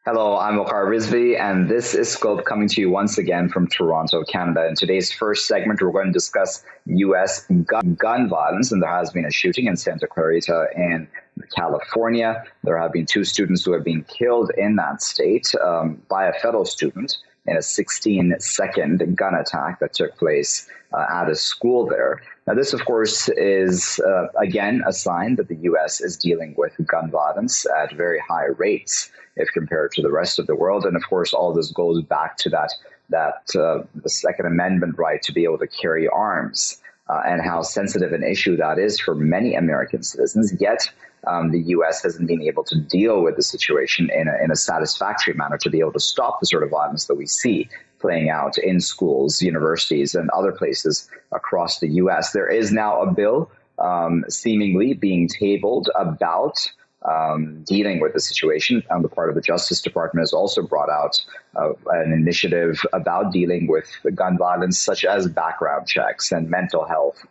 Hello, I'm Waqar Rizvi, and this is Scope coming to you once again from Toronto, Canada. In today's first segment, we're going to discuss U.S. gun violence, and there has been a shooting in Santa Clarita in California. There have been two students who have been killed in that state by a fellow student in a 16-second gun attack that took place at a school there. Now, this, of course, is, again, a sign that the U.S. is dealing with gun violence at very high rates if compared to the rest of the world. And, of course, all this goes back to the Second Amendment right to be able to carry arms and how sensitive an issue that is for many American citizens. Yet, the U.S. hasn't been able to deal with the situation in a satisfactory manner to be able to stop the sort of violence that we see playing out in schools, universities, and other places across the U.S. There is now a bill seemingly being tabled about dealing with the situation. On the part of the Justice Department has also brought out an initiative about dealing with gun violence, such as background checks and mental health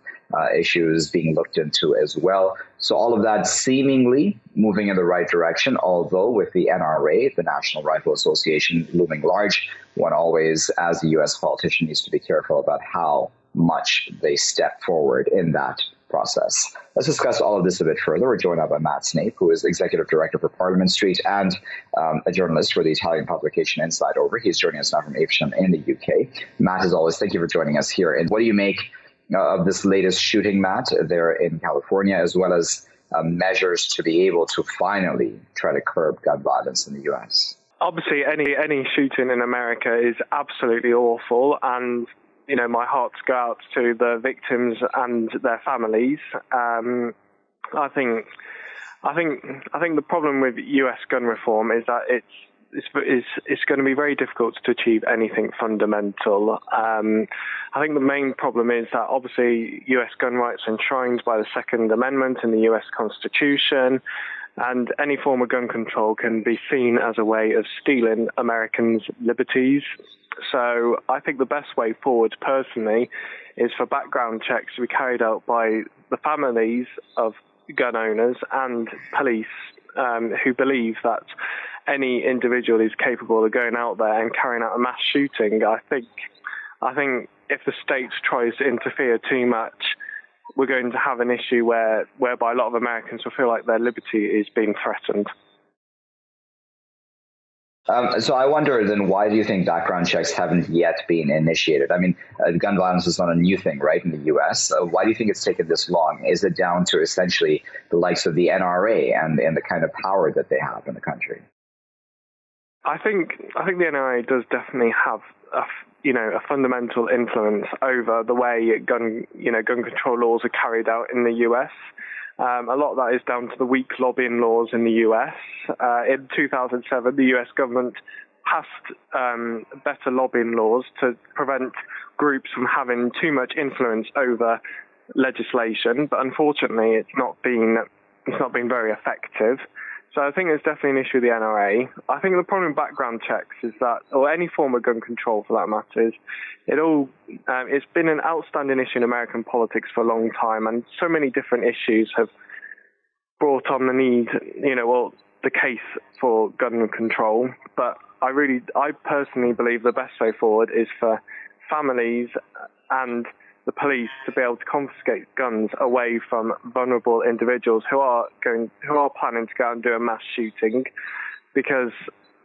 issues being looked into as well. So all of that seemingly moving in the right direction, although with the NRA, the National Rifle Association, looming large, one always, as a U.S. politician, needs to be careful about how much they step forward in that process. Let's discuss all of this a bit further. We're joined now by Matt Snape, who is Executive Director for Parliament Street and a journalist for the Italian publication Inside Over. He's joining us now from Evesham in the UK. Matt, as always, thank you for joining us here. And what do you make of this latest shooting, Matt, there in California, as well as measures to be able to finally try to curb gun violence in the U.S.? Obviously, any shooting in America is absolutely awful, and my hearts go out to the victims and their families. I think the problem with U.S. gun reform is that it's going to be very difficult to achieve anything fundamental. I think the main problem is that obviously U.S. gun rights are enshrined by the Second Amendment in the U.S. Constitution, and any form of gun control can be seen as a way of stealing Americans' liberties. So I think the best way forward, personally, is for background checks to be carried out by the families of gun owners and police who believe that any individual is capable of going out there and carrying out a mass shooting. I think if the state tries to interfere too much, we're going to have an issue whereby a lot of Americans will feel like their liberty is being threatened. So I wonder then, why do you think background checks haven't yet been initiated? I mean, gun violence is not a new thing, right, in the U.S. Why do you think it's taken this long? Is it down to essentially the likes of the NRA and the kind of power that they have in the country? I think the NRA does definitely have a fundamental influence over the way gun control laws are carried out in the U.S. A lot of that is down to the weak lobbying laws in the U.S. In 2007, the U.S. government passed better lobbying laws to prevent groups from having too much influence over legislation, but unfortunately, it's not been very effective. So I think there's definitely an issue with the NRA. I think the problem with background checks is that, or any form of gun control for that matter, is it's been an outstanding issue in American politics for a long time, and so many different issues have brought on the need, the case for gun control. But I personally believe the best way forward is for families and the police to be able to confiscate guns away from vulnerable individuals who are planning to go out and do a mass shooting. Because,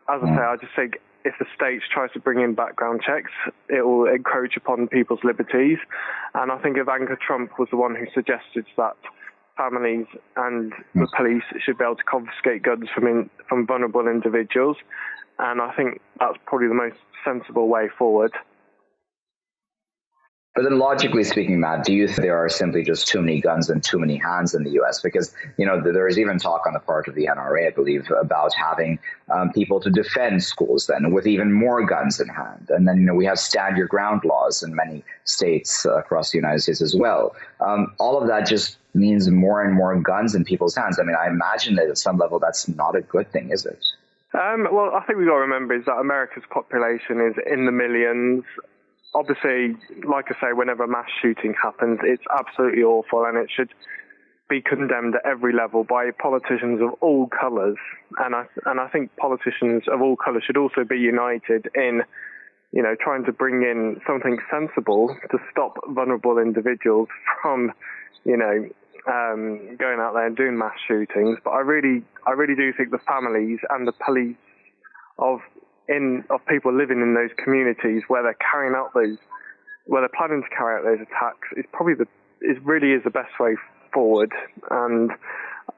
as I say, I just think if the state tries to bring in background checks, it will encroach upon people's liberties. And I think Ivanka Trump was the one who suggested that families and the police should be able to confiscate guns from vulnerable individuals. And I think that's probably the most sensible way forward. But then logically speaking, Matt, do you think there are simply just too many guns and too many hands in the U.S.? Because, there is even talk on the part of the NRA, I believe, about having people to defend schools then with even more guns in hand. And then, we have stand your ground laws in many states across the United States as well. All of that just means more and more guns in people's hands. I mean, I imagine that at some level that's not a good thing, is it? Well, I think we've got to remember is that America's population is in the millions. Obviously, like I say, whenever a mass shooting happens, it's absolutely awful, and it should be condemned at every level by politicians of all colours, and I think politicians of all colours should also be united in, trying to bring in something sensible to stop vulnerable individuals from, going out there and doing mass shootings. But I really do think the families and the police of people living in those communities where they're planning to carry out those attacks is really the best way forward. And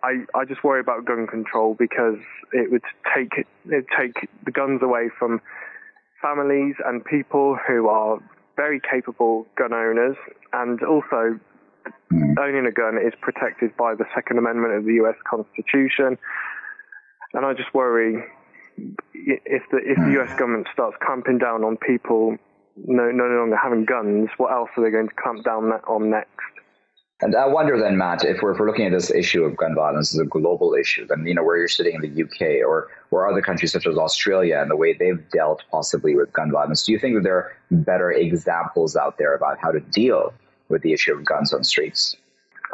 I just worry about gun control, because it would take the guns away from families and people who are very capable gun owners, and also owning a gun is protected by the Second Amendment of the US Constitution. And I just worry if the US government starts clamping down on people no longer having guns, what else are they going to clamp down on next? And I wonder then, Matt, if we're looking at this issue of gun violence as a global issue, then, where you're sitting in the UK or other countries such as Australia and the way they've dealt possibly with gun violence, do you think that there are better examples out there about how to deal with the issue of guns on streets?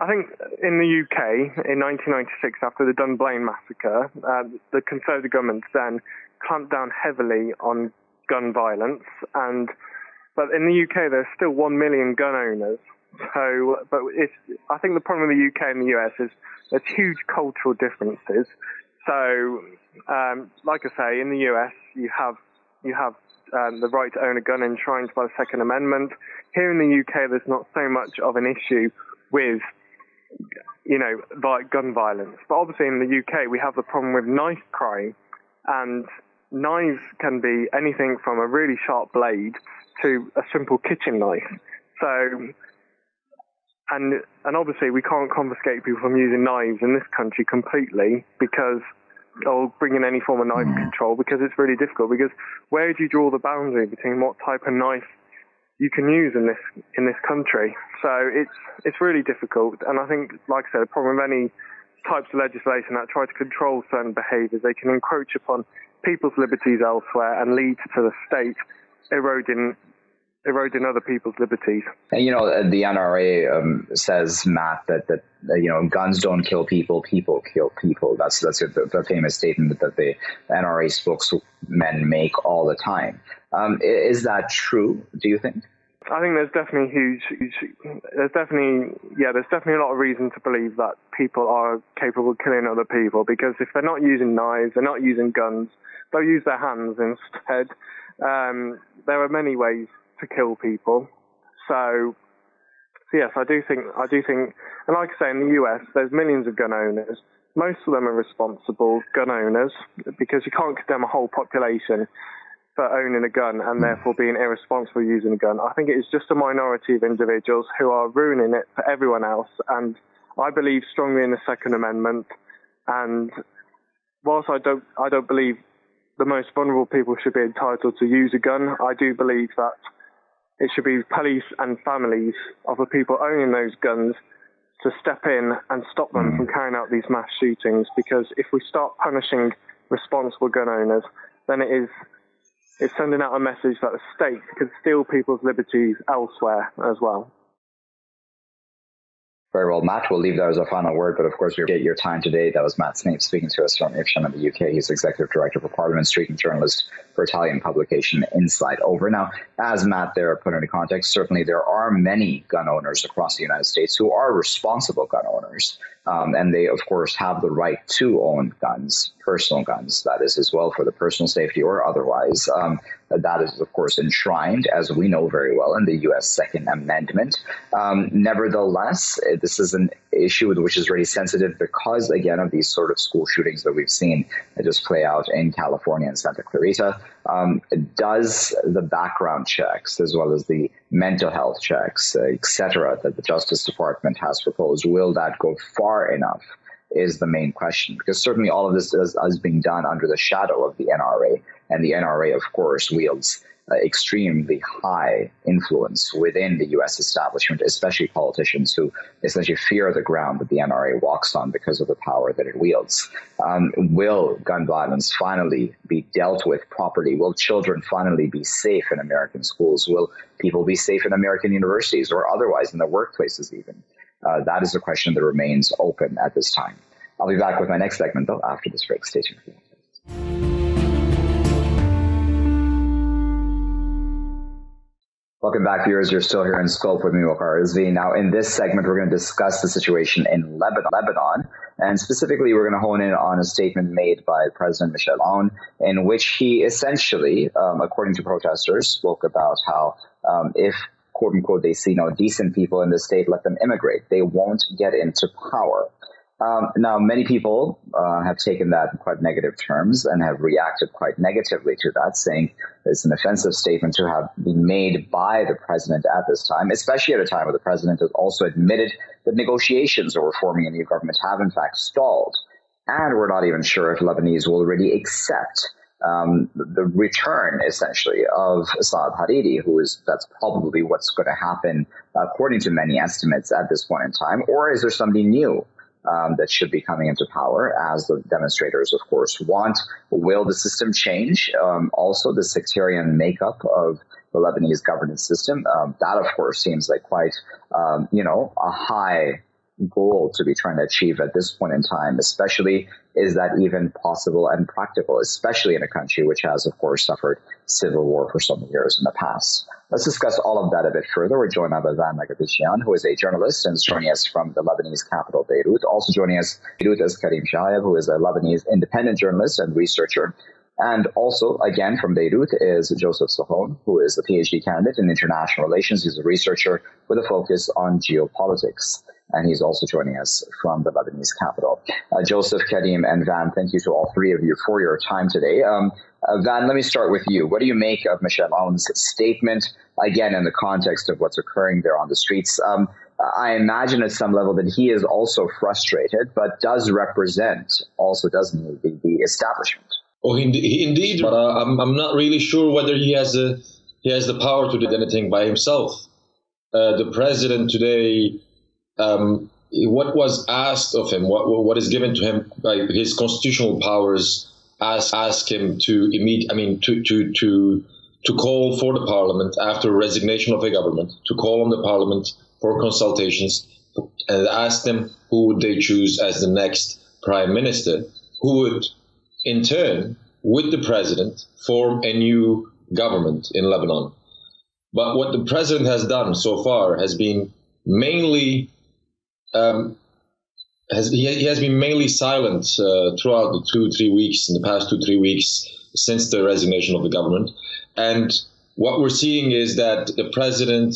I think in the UK, in 1996, after the Dunblane massacre, the Conservative government then clamped down heavily on gun violence. But in the UK, there's still 1 million gun owners. I think the problem with the UK and the US is there's huge cultural differences. So, like I say, in the US, you have the right to own a gun enshrined by the Second Amendment. Here in the UK, there's not so much of an issue with, gun violence. But obviously in the UK, we have the problem with knife crime, and knives can be anything from a really sharp blade to a simple kitchen knife. So, and obviously we can't confiscate people from using knives in this country completely, or bring in any form of knife control, because it's really difficult. Because where do you draw the boundary between what type of knife you can use in this country? So it's really difficult. And I think, like I said, the problem with any types of legislation that try to control certain behaviours, they can encroach upon people's liberties elsewhere and lead to the state eroding other people's liberties. And, the NRA says, Matt, that guns don't kill people, people kill people. That's the famous statement that the NRA spokesmen make all the time. Is that true, do you think? I think there's definitely there's definitely a lot of reason to believe that people are capable of killing other people, because if they're not using knives, they're not using guns, they'll use their hands instead. There are many ways to kill people. So yes, I do think, and like I say, in the US, there's millions of gun owners. Most of them are responsible gun owners, because you can't condemn a whole population for owning a gun and therefore being irresponsible using a gun. I think it is just a minority of individuals who are ruining it for everyone else. And I believe strongly in the Second Amendment. And whilst I don't believe the most vulnerable people should be entitled to use a gun, I do believe that it should be police and families of the people owning those guns to step in and stop them from carrying out these mass shootings. Because if we start punishing responsible gun owners, then it's sending out a message that the state can steal people's liberties elsewhere as well. Very well, Matt, we'll leave that as a final word, but of course, we get your time today. That was Matt Snape speaking to us from Evesham in the UK. He's Executive Director for Parliament Street and journalist for Italian publication Inside Over. Now, as Matt there put into context, certainly there are many gun owners across the United States who are responsible gun owners. And they, of course, have the right to own guns, personal guns, that is, as well, for the personal safety or otherwise. That is, of course, enshrined, as we know very well, in the U.S. Second Amendment. Nevertheless, this is an issue which is really sensitive because, again, of these sort of school shootings that we've seen just play out in California and Santa Clarita. Does the background checks, as well as the mental health checks, et cetera, that the Justice Department has proposed, will that go far enough is the main question? Because certainly all of this is being done under the shadow of the NRA. And the NRA, of course, wields extremely high influence within the U.S. establishment, especially politicians who essentially fear the ground that the NRA walks on because of the power that it wields. Will gun violence finally be dealt with properly? Will children finally be safe in American schools? Will people be safe in American universities or otherwise in their workplaces even? That is a question that remains open at this time. I'll be back with my next segment, though, after this break. Stay tuned for that. Welcome back, viewers. You're still here in Scope with me, Waqar Rizvi. Now, in this segment, we're going to discuss the situation in Lebanon, and specifically, we're going to hone in on a statement made by President Michel Aoun, in which he essentially, according to protesters, spoke about how if, quote unquote, they see no decent people in the state, let them immigrate. They won't get into power. Now, many people have taken that in quite negative terms and have reacted quite negatively to that, saying it's an offensive statement to have been made by the president at this time, especially at a time where the president has also admitted that negotiations over forming a new government have in fact stalled. And we're not even sure if Lebanese will really accept the return, essentially, of Saad, that's probably what's going to happen, according to many estimates at this point in time. Or is there somebody new that should be coming into power, as the demonstrators, of course, want? Will the system change? Also, the sectarian makeup of the Lebanese governance system, that, of course, seems like quite, a high goal to be trying to achieve at this point in time, especially is that even possible and practical, especially in a country which has, of course, suffered civil war for so many years in the past. Let's discuss all of that a bit further. We're joined by Meguerditchian, who is a journalist and is joining us from the Lebanese capital, Beirut. Also joining us in Beirut is Kareem, who is a Lebanese independent journalist and researcher. And also, again, from Beirut is Joseph Sokhon, who is a PhD candidate in international relations. He's a researcher with a focus on geopolitics. And he's also joining us from the Lebanese capital. Joseph, Kareem, and Van, thank you to all three of you for your time today. Van, let me start with you. What do you make of Michel Aoun's statement, again, in the context of what's occurring there on the streets? I imagine at some level that he is also frustrated, but does represent also, doesn't he, the establishment? Oh, indeed, but I'm not really sure whether he has the power to do anything by himself. The president today, what was asked of him, what is given to him by his constitutional powers, ask him to call for the parliament after resignation of the government, to call on the parliament for consultations, and ask them who would they choose as the next prime minister, who would in turn, with the president, form a new government in Lebanon. But what the president has done so far has been mainly he has been mainly silent throughout the past 2-3 weeks since the resignation of the government. And what we're seeing is that the president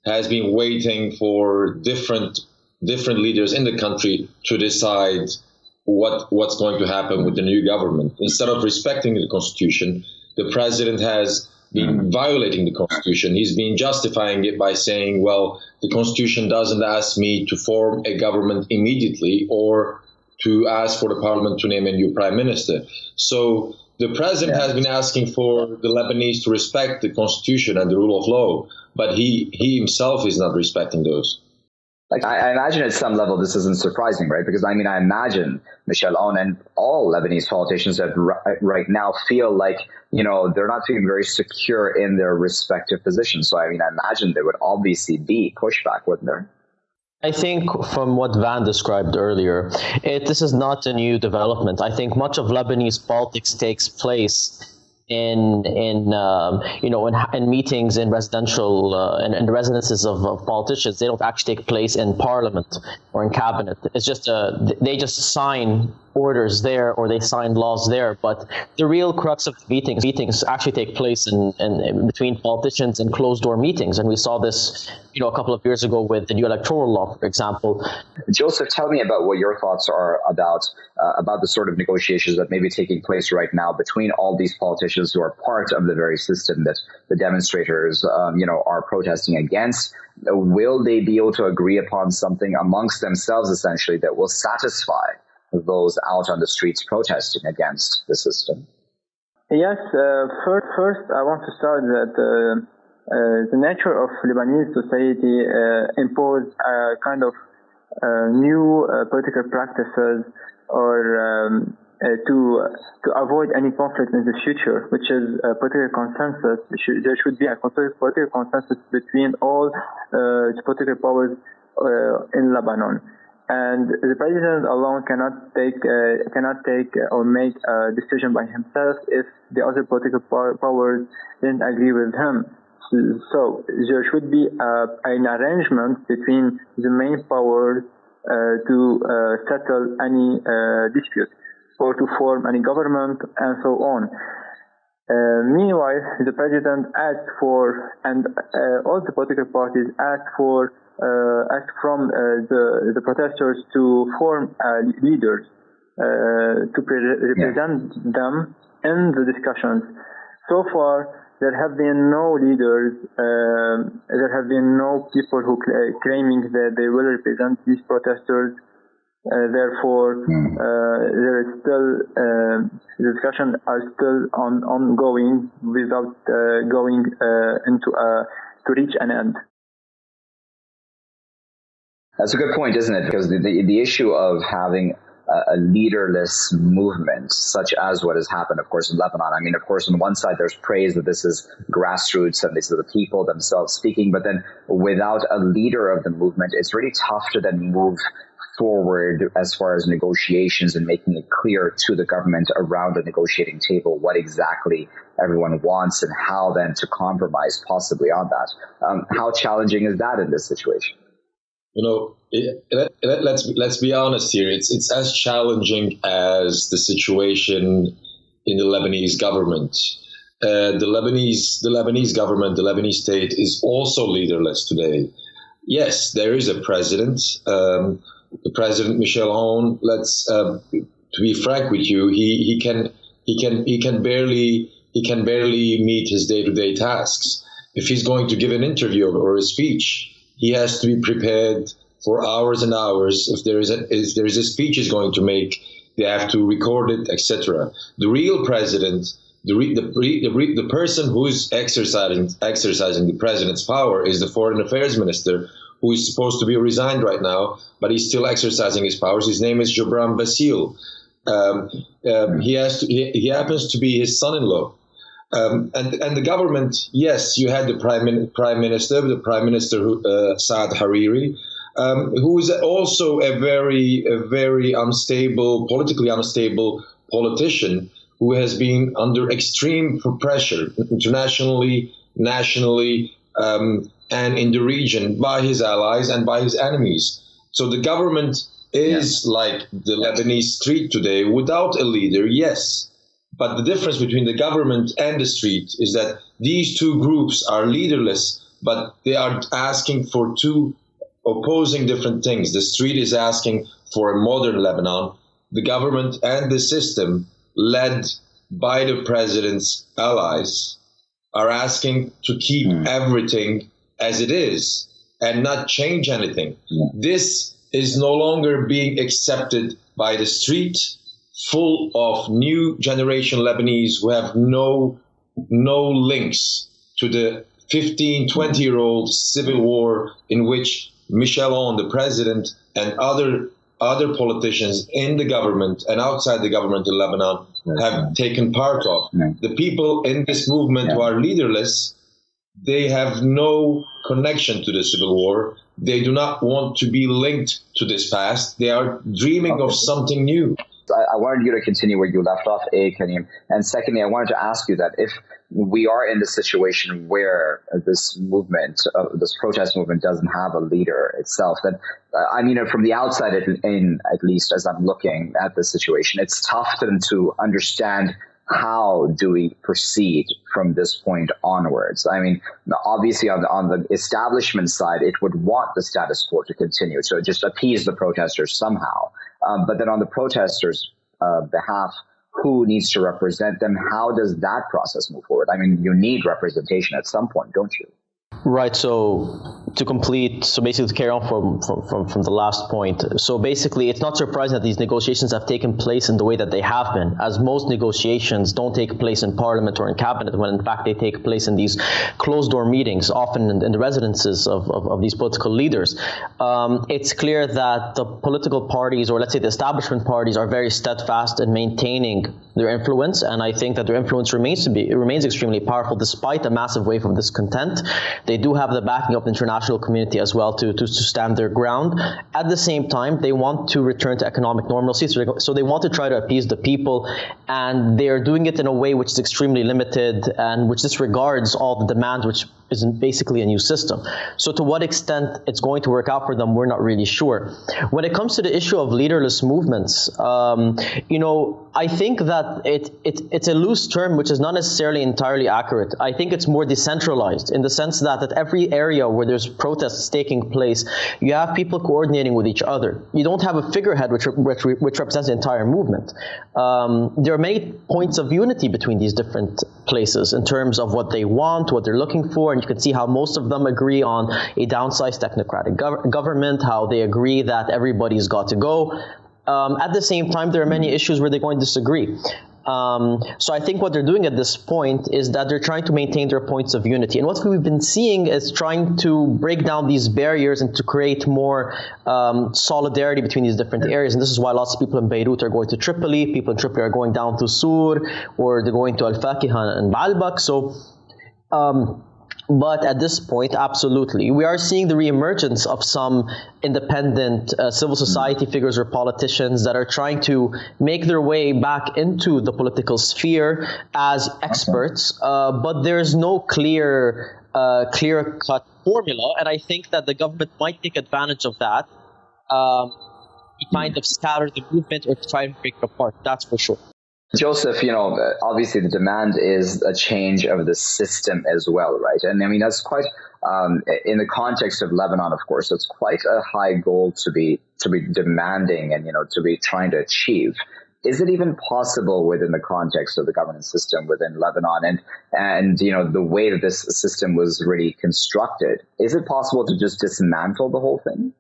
has been waiting for different leaders in the country to decide what's going to happen with the new government. Instead of respecting the constitution, the president has been violating the constitution. He's been justifying it by saying, well, the constitution doesn't ask me to form a government immediately or to ask for the parliament to name a new prime minister. So the president has been asking for the Lebanese to respect the constitution and the rule of law, but he himself is not respecting those. Like, I imagine at some level this isn't surprising, right? Because, I imagine Michel Aoun and all Lebanese politicians that right now feel like, they're not feeling very secure in their respective positions. So, I imagine there would obviously be pushback, wouldn't there? I think from what Van described earlier, this is not a new development. I think much of Lebanese politics takes place in meetings in residential and residences of politicians. They don't actually take place in parliament or in cabinet. It's just they just sign orders there or they sign laws there. But the real crux of meetings actually take place in between politicians in closed door meetings. And we saw this, a couple of years ago with the new electoral law, for example. Joseph, tell me about what your thoughts are about the sort of negotiations that may be taking place right now between all these politicians who are part of the very system that the demonstrators, are protesting against. Will they be able to agree upon something amongst themselves, essentially, that will satisfy those out on the streets protesting against the system? Yes, first I want to start that the nature of Lebanese society imposed a kind of new political practices or to avoid any conflict in the future, which is a political consensus. There should be a political consensus between all the political powers in Lebanon. And the president alone cannot take or make a decision by himself if the other political powers didn't agree with him. So there should be an arrangement between the main powers to settle any dispute or to form any government and so on. Meanwhile, the president asked for, and all the political parties asked from the protesters to form leaders to represent them in the discussions. So far, there have been no leaders. There have been no people who claiming that they will represent these protesters. Therefore, there is still the discussions are still ongoing without going into to reach an end. That's a good point, isn't it? Because the issue of having a leaderless movement, such as what has happened, of course, in Lebanon. I mean, of course, on one side, there's praise that this is grassroots and these are the people themselves speaking. But then without a leader of the movement, it's really tough to then move forward as far as negotiations and making it clear to the government around the negotiating table what exactly everyone wants and how then to compromise possibly on that. How challenging is that in this situation? You know, let's be honest here. It's as challenging as the situation in the Lebanese government. The Lebanese government, the Lebanese state, is also leaderless today. Yes, there is a president. The president Michel Aoun. To be frank with you, he can barely meet his day-to-day tasks. If he's going to give an interview or a speech, he has to be prepared for hours and hours. If there is a speech he's going to make, they have to record it, etc. The real president, the person who is exercising the president's power is the foreign affairs minister, who is supposed to be resigned right now, but he's still exercising his powers. His name is Jabran Bassil. He happens to be his son-in-law. And the government, yes, you had the prime minister Saad Hariri, who is also a very politically unstable politician who has been under extreme pressure internationally, nationally, and in the region by his allies and by his enemies. So the government is like the Lebanese street today, without a leader, yes. But the difference between the government and the street is that these two groups are leaderless, but they are asking for two opposing different things. The street is asking for a modern Lebanon. The government and the system, led by the president's allies, are asking to keep everything as it is and not change anything. This is no longer being accepted by the street, full of new generation Lebanese who have no links to the 15, 20-year-old civil war in which Michel Aoun, the president, and other politicians in the government and outside the government in Lebanon have taken part of. The people in this movement who are leaderless, they have no connection to the civil war. They do not want to be linked to this past. They are dreaming of something new. I wanted you to continue where you left off, Kareem. And secondly, I wanted to ask you that if we are in this situation where this movement, this protest movement doesn't have a leader itself, then, I mean, from the outside in, at least as I'm looking at the situation, it's tough to understand how do we proceed from this point onwards. I mean, obviously on the establishment side, it would want the status quo to continue, so just appease the protesters somehow. But then on the protesters' behalf, who needs to represent them? How does that process move forward? I mean, you need representation at some point, don't you? Right. So basically to carry on from the last point. So basically, it's not surprising that these negotiations have taken place in the way that they have been, as most negotiations don't take place in parliament or in cabinet, when in fact they take place in these closed-door meetings, often in the residences of these political leaders. It's clear that the political parties, or let's say the establishment parties, are very steadfast in maintaining their influence, and I think that their influence remains extremely powerful despite a massive wave of discontent. They do have the backing of the international community as well to stand their ground. At the same time, they want to return to economic normalcy, so they want to try to appease the people, and they are doing it in a way which is extremely limited and which disregards all the demands, which is basically a new system. So to what extent it's going to work out for them, we're not really sure. When it comes to the issue of leaderless movements, I think that it's a loose term which is not necessarily entirely accurate. I think it's more decentralized in the sense that at every area where there's protests taking place, you have people coordinating with each other. You don't have a figurehead which represents the entire movement. There are many points of unity between these different places in terms of what they want, what they're looking for, and you can see how most of them agree on a downsized technocratic government, how they agree that everybody's got to go. At the same time, there are many issues where they're going to disagree. So I think what they're doing at this point is that they're trying to maintain their points of unity. And what we've been seeing is trying to break down these barriers and to create more solidarity between these different areas. And this is why lots of people in Beirut are going to Tripoli, people in Tripoli are going down to Sur, or they're going to Al-Fakiha and Baalbek. So, but at this point, absolutely. We are seeing the reemergence of some independent civil society figures or politicians that are trying to make their way back into the political sphere as experts, but there's no clear-cut formula, and I think that the government might take advantage of that to kind of scatter the movement or to try and break it apart, that's for sure. Joseph, obviously the demand is a change of the system as well, right? And I mean, that's quite, in the context of Lebanon, of course, it's quite a high goal to be demanding and, to be trying to achieve. Is it even possible within the context of the governance system within Lebanon and the way that this system was really constructed? Is it possible to just dismantle the whole thing?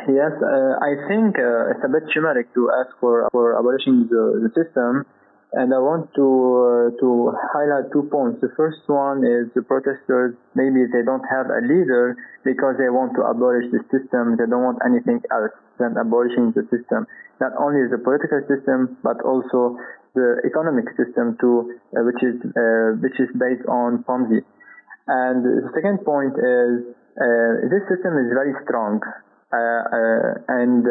Yes, I think it's a bit chimeric to ask for abolishing the system, and I want to highlight 2 points. The first one is the protesters, maybe they don't have a leader because they want to abolish the system. They don't want anything else than abolishing the system. Not only the political system, but also the economic system too, which is based on Ponzi. And the second point is, this system is very strong, and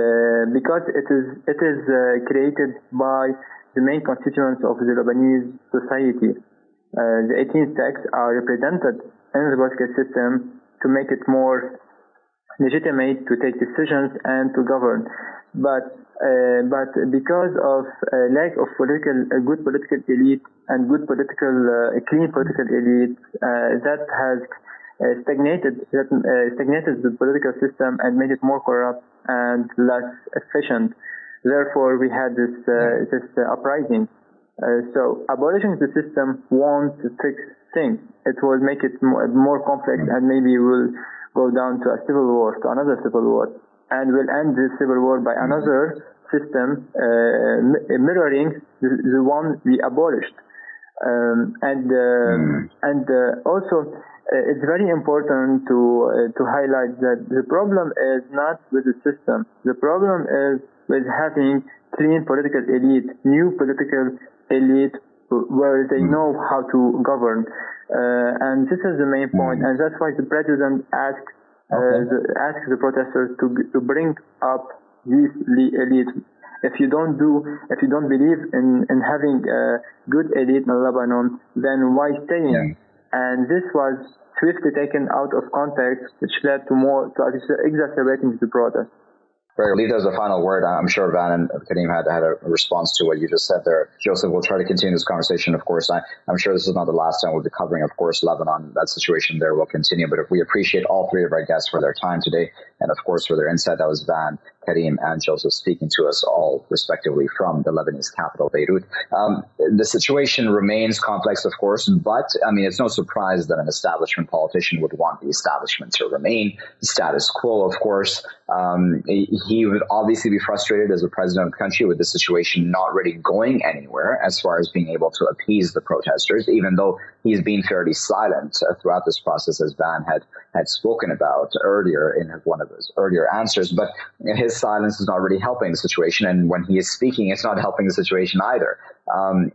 because it is created by the main constituents of the Lebanese society. The 18 sects are represented in the political system to make it more legitimate to take decisions and to govern. But because of lack of good political elite and clean political elite, that has stagnated the political system and made it more corrupt and less efficient. Therefore, we had this uprising. So abolishing the system won't fix things. It will make it more complex, and maybe we'll go down to another civil war, and we'll end this civil war by another system mirroring the one we abolished. Also, it's very important to highlight that the problem is not with the system. The problem is with having clean political elite, new political elite, where they know how to govern. And this is the main point, and that's why the president asked the protesters to bring up these elites. If you don't believe in having a good elite in Lebanon, then why staying? Yeah. And this was swiftly taken out of context, which led to exacerbating the protest. Right, I'll leave that as a final word. I'm sure Van and Kareem had a response to what you just said there. Joseph, we'll try to continue this conversation, of course. I'm sure this is not the last time we'll be covering, of course, Lebanon. That situation there will continue. But if we appreciate all three of our guests for their time today and, of course, for their insight. That was Van, Kareem and Joseph, speaking to us all respectively from the Lebanese capital, Beirut. The situation remains complex, of course, but I mean, it's no surprise that an establishment politician would want the establishment to remain status quo, of course. He would obviously be frustrated as the president of the country with the situation not really going anywhere as far as being able to appease the protesters, even though he's been fairly silent throughout this process, as Van had spoken about earlier in one of his earlier answers. But his silence is not really helping the situation, and when he is speaking, it's not helping the situation either.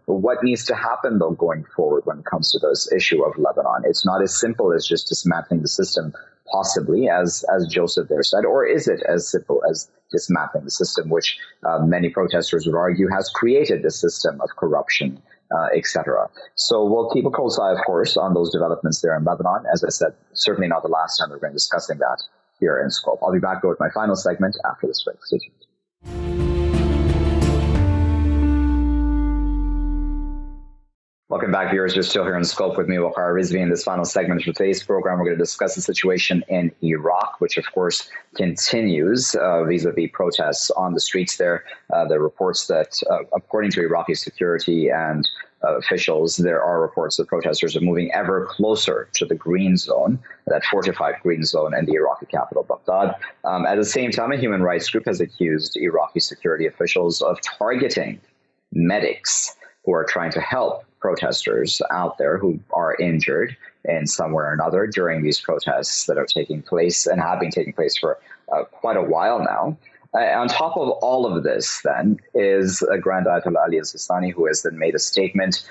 What needs to happen, though, going forward when it comes to this issue of Lebanon? It's not as simple as just dismantling the system, possibly, as Joseph there said, or is it as simple as dismantling the system, which many protesters would argue has created this system of corruption, etc. So we'll keep a close eye, of course, on those developments there in Lebanon. As I said, certainly not the last time we're going to be discussing that here in Scope. I'll be back with my final segment after this break. Stay tuned. Welcome back, viewers. You're still here in Scope with me, Waqar Rizvi. In this final segment of today's program, we're going to discuss the situation in Iraq, which, of course, continues vis-a-vis protests on the streets there. There are reports that, according to Iraqi security and officials, there are reports that protesters are moving ever closer to the green zone, that fortified green zone in the Iraqi capital, Baghdad. At the same time, a human rights group has accused Iraqi security officials of targeting medics who are trying to help protesters out there who are injured in some way or another during these protests that are taking place and have been taking place for quite a while now. On top of all of this, then, is Grand Ayatollah Ali al-Sistani, who has then made a statement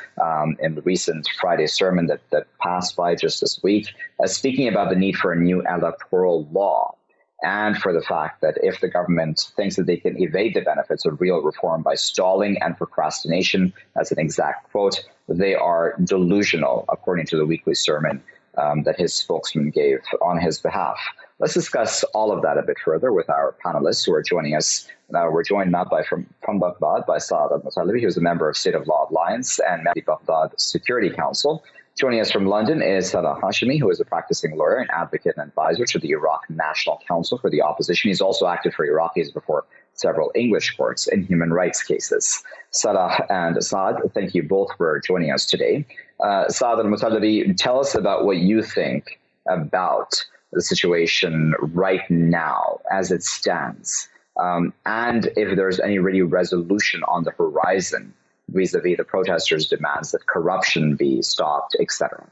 in the recent Friday sermon that passed by just this week, speaking about the need for a new electoral law, and for the fact that if the government thinks that they can evade the benefits of real reform by stalling and procrastination, that's an exact quote, they are delusional, according to the weekly sermon that his spokesman gave on his behalf. Let's discuss all of that a bit further with our panelists who are joining us. We're joined now from Baghdad by Saad Al-Muttalibi, who is a member of State of Law Alliance and the Baghdad Security Council. Joining us from London is Salah Hashimi, who is a practicing lawyer and advocate and advisor to the Iraq National Council for the Opposition. He's also acted for Iraqis before several English courts in human rights cases. Salah and Saad, thank you both for joining us today. Saad Al-Muttalibi, tell us about what you think about the situation right now as it stands, and if there's any really resolution on the horizon vis-a-vis the protesters' demands that corruption be stopped, etc.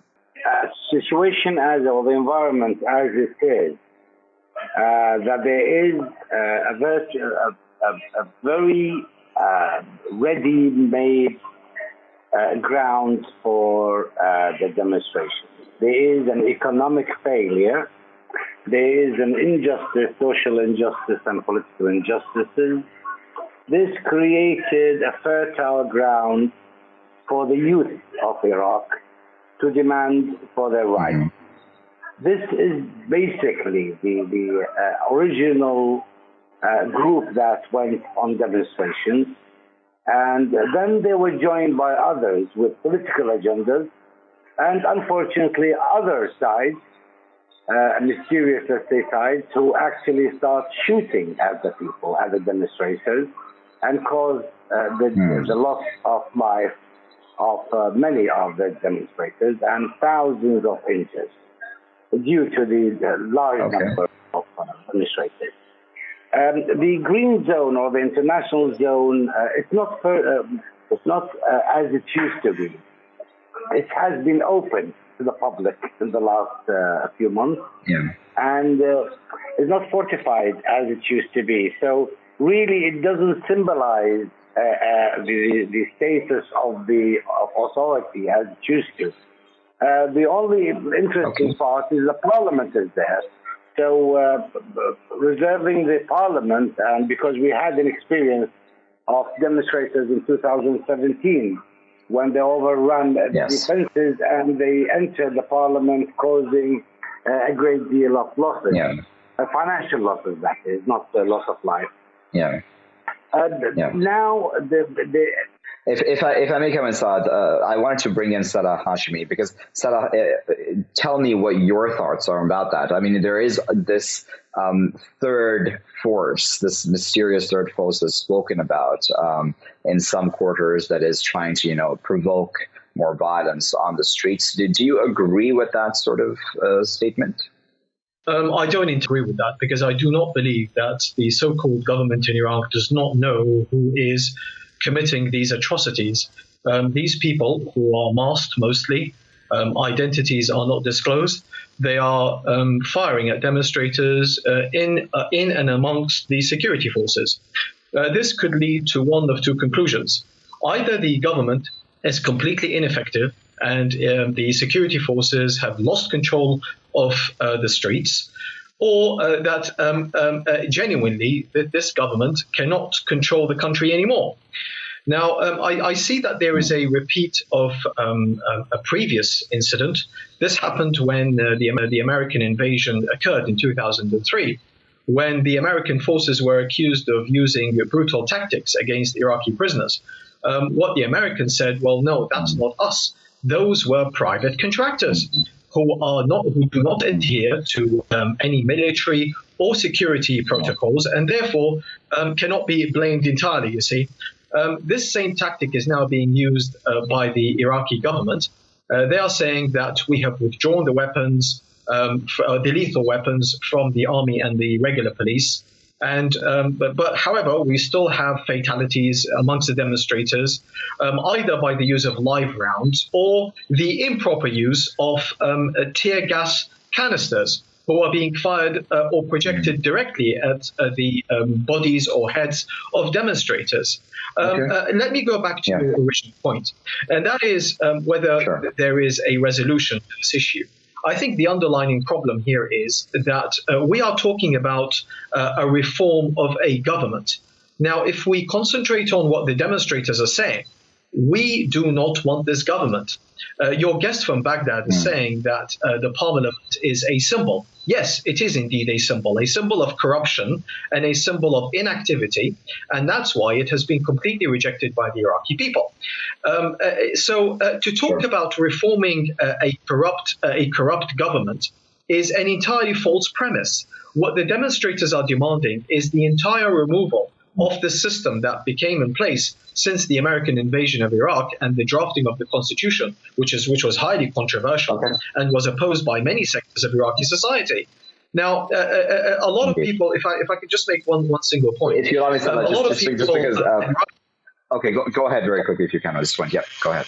Situation or the environment as it is, that there is a very ready-made ground for the demonstration. There is an economic failure. There is an injustice, social injustice and political injustices. This created a fertile ground for the youth of Iraq to demand for their rights. This is basically the original group that went on demonstrations, and then they were joined by others with political agendas, and unfortunately other sides, mysterious, let's say, sides, who actually start shooting at the people, at the demonstrators, and cause the loss of life of many of the demonstrators and thousands of injuries due to the large number of demonstrators. The green zone or the international zone, it's not as it used to be. It has been open to the public in the last few months, and it's not fortified as it used to be. So really, it doesn't symbolize the status of the authority as it used to. The only interesting part is the parliament is there. So reserving the parliament, and because we had an experience of demonstrators in 2017 when they overran the defenses and they entered the parliament causing a great deal of losses, financial losses, that is, not the loss of life. Now, If I may come in, Saad, I wanted to bring in Salah Hashimi because Salah, tell me what your thoughts are about that. I mean, there is this third force, this mysterious third force that's spoken about in some quarters that is trying to, provoke more violence on the streets. Do you agree with that sort of statement? I don't agree with that because I do not believe that the so-called government in Iraq does not know who is committing these atrocities. These people who are masked mostly, identities are not disclosed. They are firing at demonstrators in and amongst the security forces. This could lead to one of two conclusions. Either the government is completely ineffective and the security forces have lost control of the streets, or that genuinely this government cannot control the country anymore. Now, I see that there is a repeat of a previous incident. This happened when the American invasion occurred in 2003, when the American forces were accused of using brutal tactics against Iraqi prisoners. What the Americans said, well, no, that's not us. Those were private contractors who do not adhere to any military or security protocols, and therefore cannot be blamed entirely, you see. This same tactic is now being used by the Iraqi government. They are saying that we have withdrawn the weapons, the lethal weapons from the army and the regular police. And but however, we still have fatalities amongst the demonstrators, either by the use of live rounds or the improper use of tear gas canisters, who are being fired or projected directly at the bodies or heads of demonstrators. Let me go back to your original point, and that is whether there is a resolution to this issue. I think the underlying problem here is that we are talking about a reform of a government. Now, if we concentrate on what the demonstrators are saying, we do not want this government. Your guest from Baghdad is saying that the parliament is a symbol. Yes, it is indeed a symbol of corruption and a symbol of inactivity, and that's why it has been completely rejected by the Iraqi people. So to talk about reforming a corrupt government is an entirely false premise. What the demonstrators are demanding is the entire removal of the system that became in place since the American invasion of Iraq and the drafting of the constitution, which was highly controversial and was opposed by many sectors of Iraqi society. Now, a lot of people, if I could just make one single point. If you allow me to, okay, go ahead very quickly if you can on this one. Yeah, go ahead.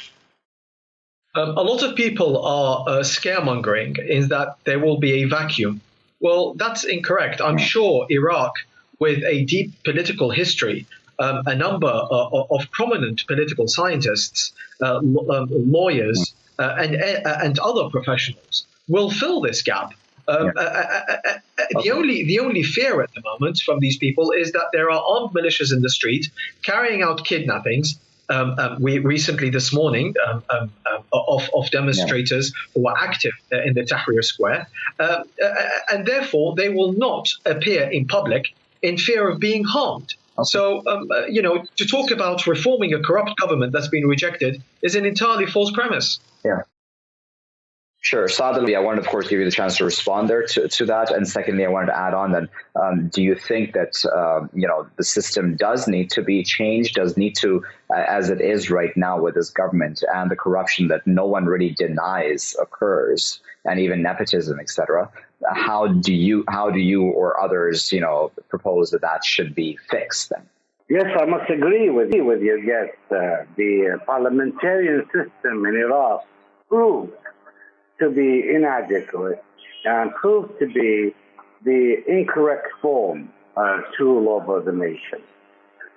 A lot of people are scaremongering in that there will be a vacuum. Well, that's incorrect. I'm sure Iraq, with a deep political history, a number of prominent political scientists, lawyers, and other professionals will fill this gap. The only fear at the moment from these people is that there are armed militias in the street carrying out kidnappings. We recently this morning of demonstrators who were active in the Tahrir Square, and therefore they will not appear in public in fear of being harmed. So, to talk about reforming a corrupt government that's been rejected is an entirely false premise. Yeah. Sure. Saad, I wanted, of course, give you the chance to respond there to that. And secondly, I wanted to add on that, do you think that, the system does need to be changed, does need to, as it is right now with this government and the corruption that no one really denies occurs, and even nepotism, etc. How do you or others, propose that should be fixed then? Yes, I must agree with your guest. The parliamentarian system in Iraq proved to be inadequate and proved to be the incorrect form to rule over the nation.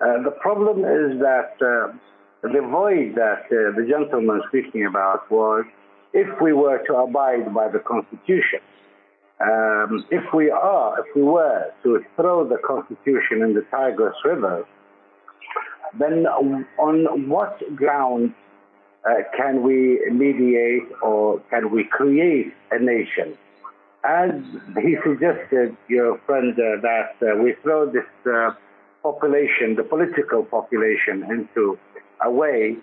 The problem is that the void that the gentleman speaking about was if we were to abide by the Constitution. If we were to throw the Constitution in the Tigris River, then on what ground can we mediate or can we create a nation? As he suggested, your friend, that we throw this population, the political population, into away,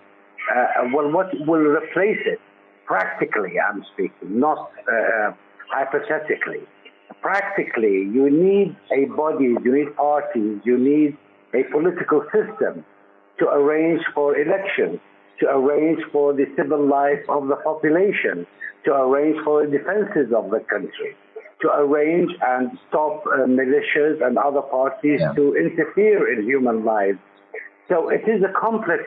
well, what will replace it? Practically, I'm speaking, not hypothetically. Practically, you need a body, you need parties, you need a political system to arrange for elections, to arrange for the civil life of the population, to arrange for the defenses of the country, to arrange and stop militias and other parties to interfere in human lives. So it is a complex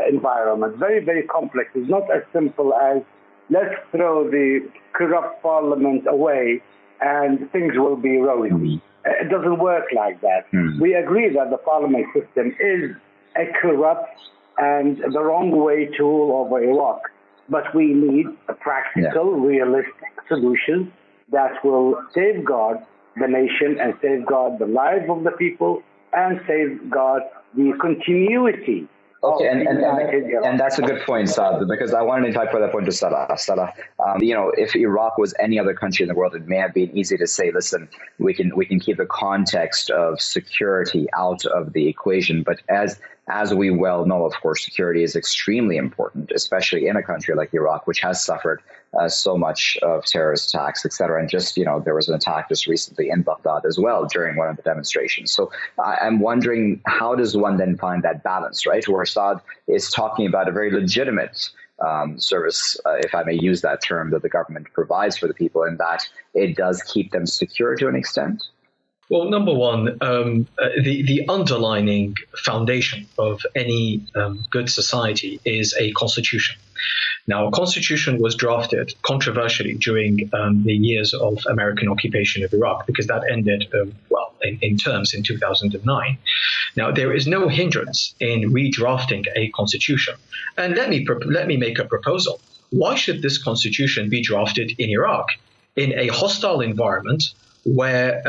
environment, very, very complex. It's not as simple as let's throw the corrupt parliament away and things will be rosy. It doesn't work like that. We agree that the parliament system is a corrupt and the wrong way to rule over Iraq. But we need a practical, realistic solution that will safeguard the nation and safeguard the lives of the people and safeguard the continuity. Okay, and that's a good point, Saad, because I wanted to type for that point to Salah. Salah, if Iraq was any other country in the world, it may have been easy to say, listen, we can keep the context of security out of the equation. But as we well know, of course, security is extremely important, especially in a country like Iraq, which has suffered so much of terrorist attacks, et cetera. And just, there was an attack just recently in Baghdad as well during one of the demonstrations. So I'm wondering, how does one then find that balance, right? Where Saad is talking about a very legitimate service, if I may use that term, that the government provides for the people, and that it does keep them secure to an extent? Well, number one, the underlining foundation of any good society is a constitution. Now, a constitution was drafted controversially during the years of American occupation of Iraq, because that ended, in terms in 2009. Now, there is no hindrance in redrafting a constitution. And let me make a proposal. Why should this constitution be drafted in Iraq, in a hostile environment, where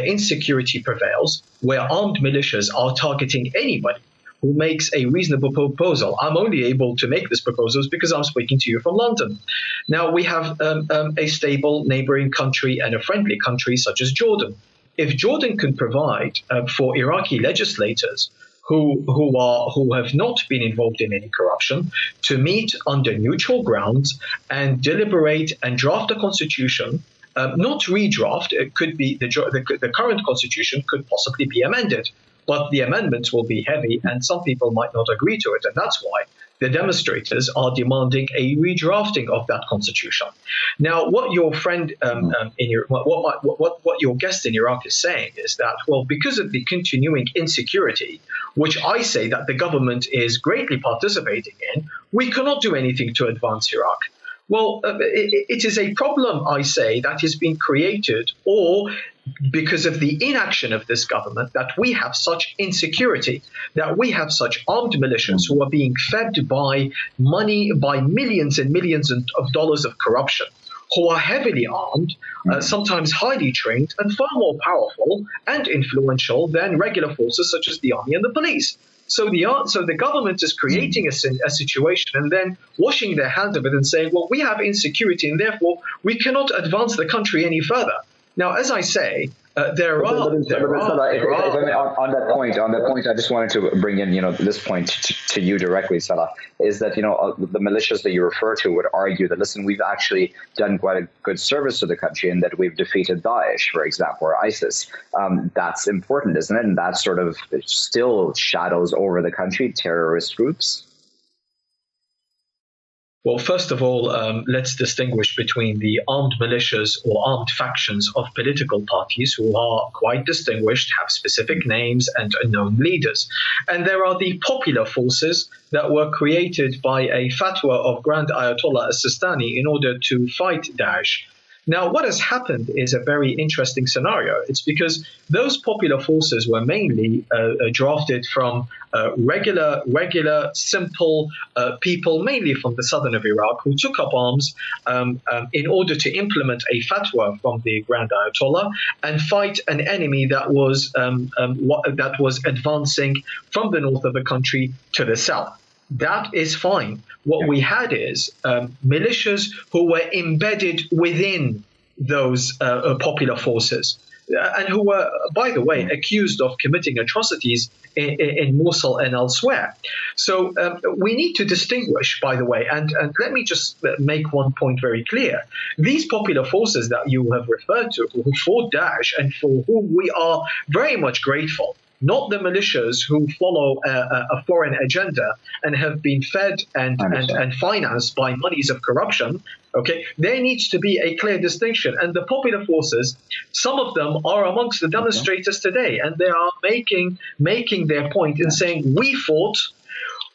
insecurity prevails, where armed militias are targeting anybody who makes a reasonable proposal? I'm only able to make this proposal because I'm speaking to you from London. Now, we have a stable neighboring country and a friendly country such as Jordan. If Jordan can provide for Iraqi legislators who have not been involved in any corruption to meet under neutral grounds and deliberate and draft a constitution, not redraft, it could be the current constitution could possibly be amended, but the amendments will be heavy and some people might not agree to it. And that's why the demonstrators are demanding a redrafting of that constitution. Now, what your friend what your guest in Iraq is saying is that, well, because of the continuing insecurity, which I say that the government is greatly participating in, we cannot do anything to advance Iraq. Well, it is a problem, I say, that has been created, or because of the inaction of this government, that we have such insecurity, that we have such armed militias who are being fed by money, by millions and millions of dollars of corruption, who are heavily armed, sometimes highly trained, and far more powerful and influential than regular forces such as the army and the police. So the government is creating a situation and then washing their hands of it and saying, well, we have insecurity and therefore we cannot advance the country any further. Now, as I say, on that point, I just wanted to bring in, this point to you directly, Salah, is that, the militias that you refer to would argue that, listen, we've actually done quite a good service to the country in that we've defeated Daesh, for example, or ISIS. That's important, isn't it? And that sort of still shadows over the country, terrorist groups. Well, first of all, let's distinguish between the armed militias or armed factions of political parties who are quite distinguished, have specific names and known leaders. And there are the popular forces that were created by a fatwa of Grand Ayatollah Sistani in order to fight Daesh. Now, what has happened is a very interesting scenario. It's because those popular forces were mainly drafted from regular, simple people, mainly from the southern of Iraq, who took up arms in order to implement a fatwa from the Grand Ayatollah and fight an enemy that was advancing from the north of the country to the south. That is fine. What we had is militias who were embedded within those popular forces. and who were, by the way, accused of committing atrocities in Mosul and elsewhere. So we need to distinguish, by the way, and let me just make one point very clear. These popular forces that you have referred to, who fought Daesh and for whom we are very much grateful, not the militias who follow a foreign agenda and have been fed and financed by monies of corruption. Okay, there needs to be a clear distinction. And the popular forces, some of them are amongst the demonstrators today, and they are making their point in saying, we fought,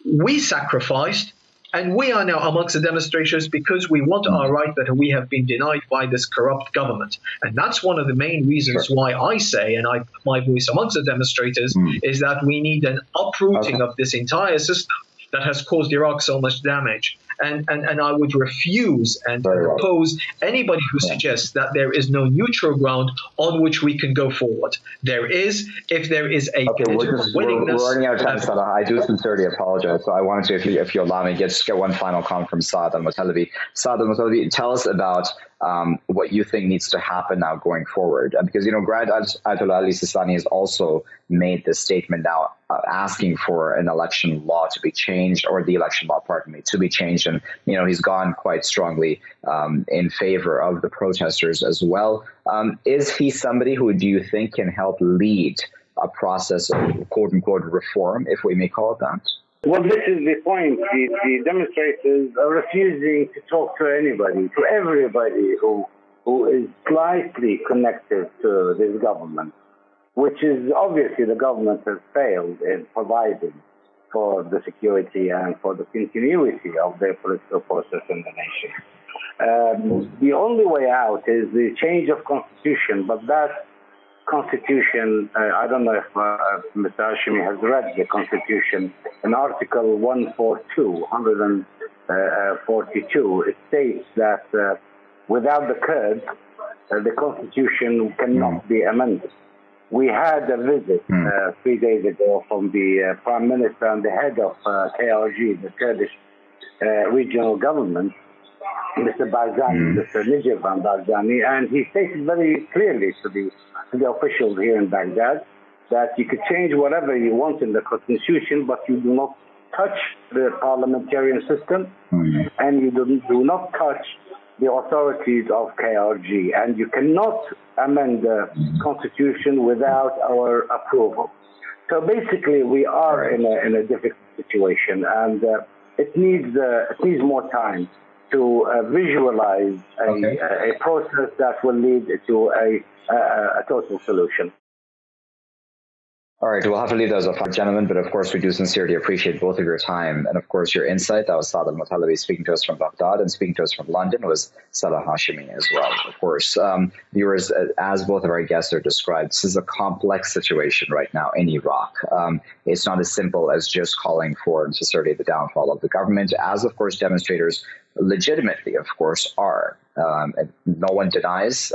we sacrificed, and we are now amongst the demonstrators because we want our right that we have been denied by this corrupt government. And that's one of the main reasons why I say, and I put my voice amongst the demonstrators, is that we need an uprooting of this entire system that has caused Iraq so much damage. And I would refuse and oppose anybody who suggests that there is no neutral ground on which we can go forward. There is, if there is a political willingness. We're running out of time, Salah. I do sincerely apologize. So I wanted to, if you allow me, just get one final comment from Saad Al-Muttalibi. Saad Al-Muttalibi, tell us about what you think needs to happen now going forward. Because, Grand Ayatollah Ali Sistani has also made this statement now asking for an election law to be changed, or the election law, pardon me, to be changed. And, he's gone quite strongly in favor of the protesters as well. Is he somebody who do you think can help lead a process of quote-unquote reform, if we may call it that? Well, this is the point. The demonstrators are refusing to talk to anybody, to everybody who is slightly connected to this government, which is obviously the government has failed in providing for the security and for the continuity of the political process in the nation. The only way out is the change of constitution, but that constitution, I don't know if Mr. Hashimi has read the constitution. In Article 142, it states that without the Kurds, the constitution cannot be amended. We had a visit 3 days ago from the Prime Minister and the head of KRG, the Kurdish regional government, Mr. Barzani, Mr. Nijivan Barzani, and he stated very clearly to the officials here in Baghdad that you could change whatever you want in the constitution, but you do not touch the parliamentarian system, and you do not touch the authorities of KRG, and you cannot amend the constitution without our approval. So basically, we are in a difficult situation, and it needs more time to visualize a process that will lead to a total solution. All right, we'll have to leave those off, gentlemen, but of course we do sincerely appreciate both of your time and of course your insight. That was Saad Al-Muttalibi speaking to us from Baghdad, and speaking to us from London was Salah Hashimi as well. Of course, viewers, as both of our guests are described, this is a complex situation right now in Iraq. It's not as simple as just calling for necessarily the downfall of the government, as of course demonstrators legitimately, of course, are. And no one denies,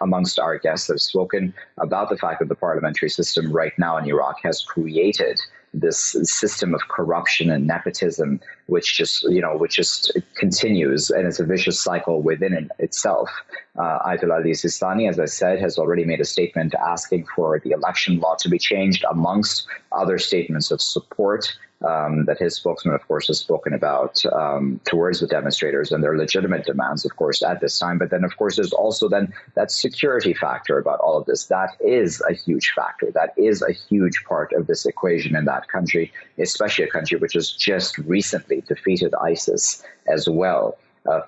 amongst our guests that have spoken about the fact that the parliamentary system right now in Iraq has created this system of corruption and nepotism, which just continues, and it's a vicious cycle within itself. Ayatollah Ali Sistani, as I said, has already made a statement asking for the election law to be changed, amongst other statements of support that his spokesman, of course, has spoken about towards the demonstrators and their legitimate demands, of course, at this time. But then, of course, there's also then that security factor about all of this. That is a huge factor. That is a huge part of this equation in that country, especially a country which has just recently defeated ISIS as well.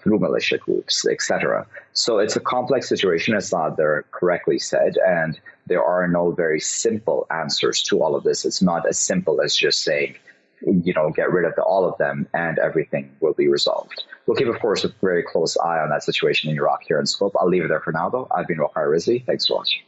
Through militia groups, etc. So it's a complex situation, as Saad there correctly said, and there are no very simple answers to all of this. It's not as simple as just saying, get rid of all of them and everything will be resolved. We'll keep, of course, a very close eye on that situation in Iraq here in Scope. I'll leave it there for now, though. I've been Waqar Rizvi. Thanks for watching.